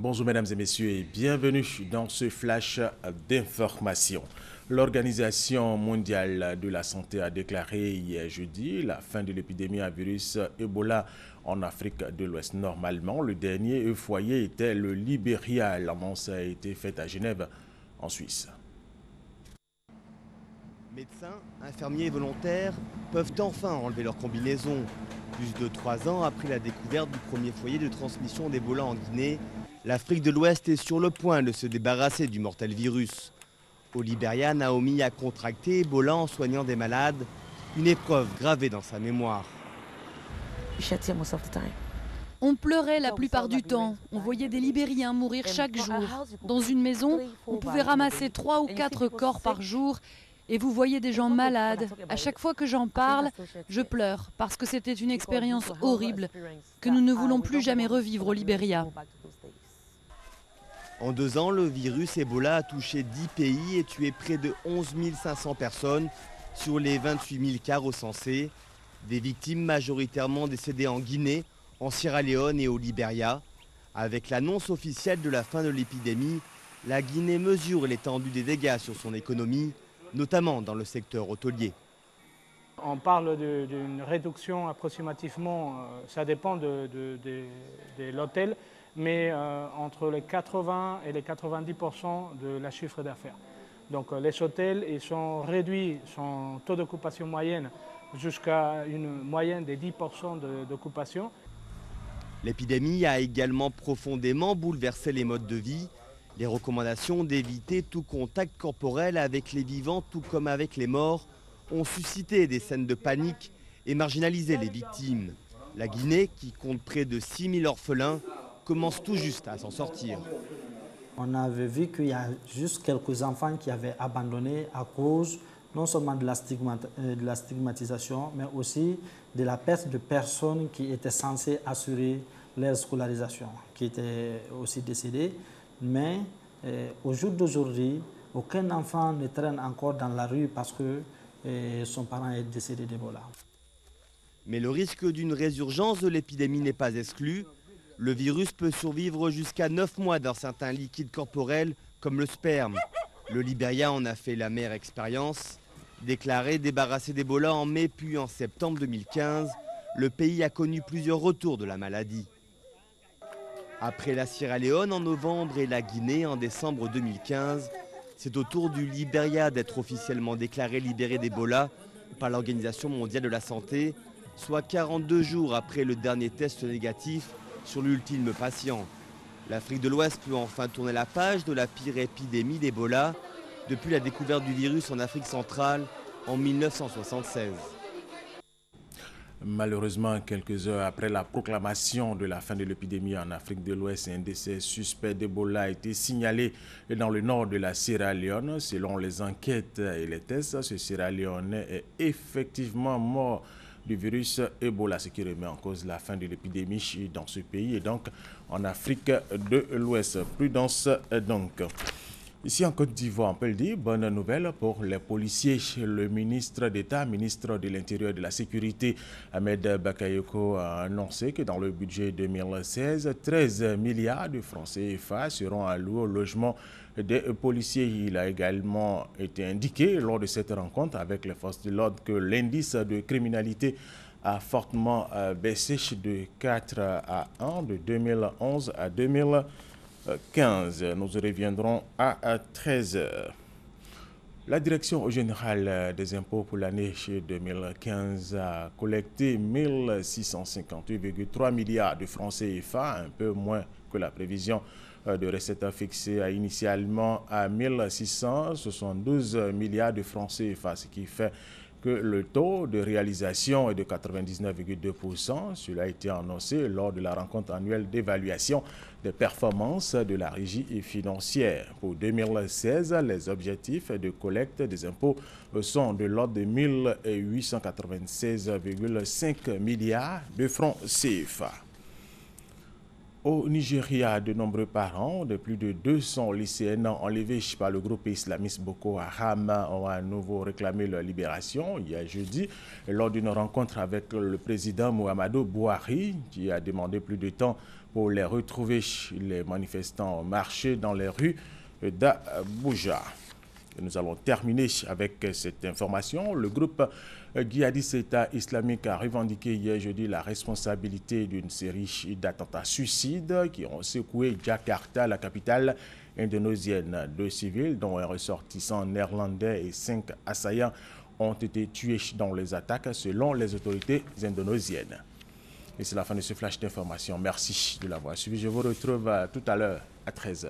Bonjour mesdames et messieurs et bienvenue dans ce flash d'information. L'Organisation mondiale de la santé a déclaré hier jeudi la fin de l'épidémie à virus Ebola en Afrique de l'Ouest. Normalement, le dernier foyer était le Libéria. L'annonce a été faite à Genève, en Suisse. Médecins, infirmiers et volontaires peuvent enfin enlever leur combinaison. Plus de 3 ans après la découverte du premier foyer de transmission d'Ebola en Guinée, l'Afrique de l'Ouest est sur le point de se débarrasser du mortel virus. Au Libéria, Naomi a contracté Ebola en soignant des malades, une épreuve gravée dans sa mémoire. On pleurait la plupart du temps. On voyait des Libériens mourir chaque jour. Dans une maison, on pouvait ramasser 3 ou 4 corps par jour. Et vous voyez des gens malades. À chaque fois que j'en parle, je pleure parce que c'était une expérience horrible que nous ne voulons plus jamais revivre au Libéria. En 2 ans, le virus Ebola a touché 10 pays et tué près de 11 500 personnes sur les 28 000 cas recensés. Des victimes majoritairement décédées en Guinée, en Sierra Leone et au Libéria. Avec l'annonce officielle de la fin de l'épidémie, la Guinée mesure l'étendue des dégâts sur son économie, notamment dans le secteur hôtelier. On parle d'une réduction approximativement, ça dépend de l'hôtel, mais entre les 80 et les 90% de la chiffre d'affaires. Donc les hôtels ils sont réduits, son taux d'occupation moyenne jusqu'à une moyenne de 10% d'occupation. L'épidémie a également profondément bouleversé les modes de vie. Les recommandations d'éviter tout contact corporel avec les vivants tout comme avec les morts ont suscité des scènes de panique et marginalisé les victimes. La Guinée, qui compte près de 6 000 orphelins, commence tout juste à s'en sortir. On avait vu qu'il y a juste quelques enfants qui avaient abandonné à cause non seulement de la stigmatisation, mais aussi de la perte de personnes qui étaient censées assurer leur scolarisation, qui étaient aussi décédées. Mais au jour d'aujourd'hui, aucun enfant ne traîne encore dans la rue parce que son parent est décédé d'Ebola. Mais le risque d'une résurgence de l'épidémie n'est pas exclu. Le virus peut survivre jusqu'à 9 mois dans certains liquides corporels comme le sperme. Le Libéria en a fait l'amère expérience. Déclaré débarrassé d'Ebola en mai puis en septembre 2015, le pays a connu plusieurs retours de la maladie. Après la Sierra Leone en novembre et la Guinée en décembre 2015, c'est au tour du Libéria d'être officiellement déclaré libéré d'Ebola par l'Organisation mondiale de la santé, soit 42 jours après le dernier test négatif sur l'ultime patient. L'Afrique de l'Ouest peut enfin tourner la page de la pire épidémie d'Ebola depuis la découverte du virus en Afrique centrale en 1976. Malheureusement, quelques heures après la proclamation de la fin de l'épidémie en Afrique de l'Ouest, un décès suspect d'Ebola a été signalé dans le nord de la Sierra Leone. Selon les enquêtes et les tests, ce Sierra Leonais est effectivement mort du virus Ebola, ce qui remet en cause la fin de l'épidémie dans ce pays et donc en Afrique de l'Ouest. Prudence donc. Ici en Côte d'Ivoire, on peut le dire, bonne nouvelle pour les policiers. Le ministre d'État, ministre de l'Intérieur et de la Sécurité, Ahmed Bakayoko, a annoncé que dans le budget 2016, 13 milliards de francs CFA seront alloués au logement des policiers. Il a également été indiqué lors de cette rencontre avec les forces de l'ordre que l'indice de criminalité a fortement baissé de 4 à 1 de 2011 à 2015. Nous reviendrons à 13h. La Direction générale des impôts pour l'année 2015 a collecté 1658,3 milliards de francs CFA, un peu moins que la prévision de recettes fixée initialement à 1672 milliards de francs CFA, ce qui fait que le taux de réalisation est de 99,2%. Cela a été annoncé lors de la rencontre annuelle d'évaluation des performances de la régie financière. Pour 2016, les objectifs de collecte des impôts sont de l'ordre de 1896,5 milliards de francs CFA. Au Nigeria, de nombreux parents de plus de 200 lycéennes enlevés par le groupe islamiste Boko Haram ont à nouveau réclamé leur libération hier jeudi lors d'une rencontre avec le président Muhammadu Buhari qui a demandé plus de temps pour les retrouver. Les manifestants ont marché dans les rues d'Abuja. Nous allons terminer avec cette information. Le groupe djihadiste État islamique a revendiqué hier jeudi la responsabilité d'une série d'attentats suicides qui ont secoué Jakarta, la capitale indonésienne. 2 civils, dont un ressortissant néerlandais et 5 assaillants, ont été tués dans les attaques selon les autorités indonésiennes. Et c'est la fin de ce flash d'information. Merci de l'avoir suivi. Je vous retrouve tout à l'heure à 13h.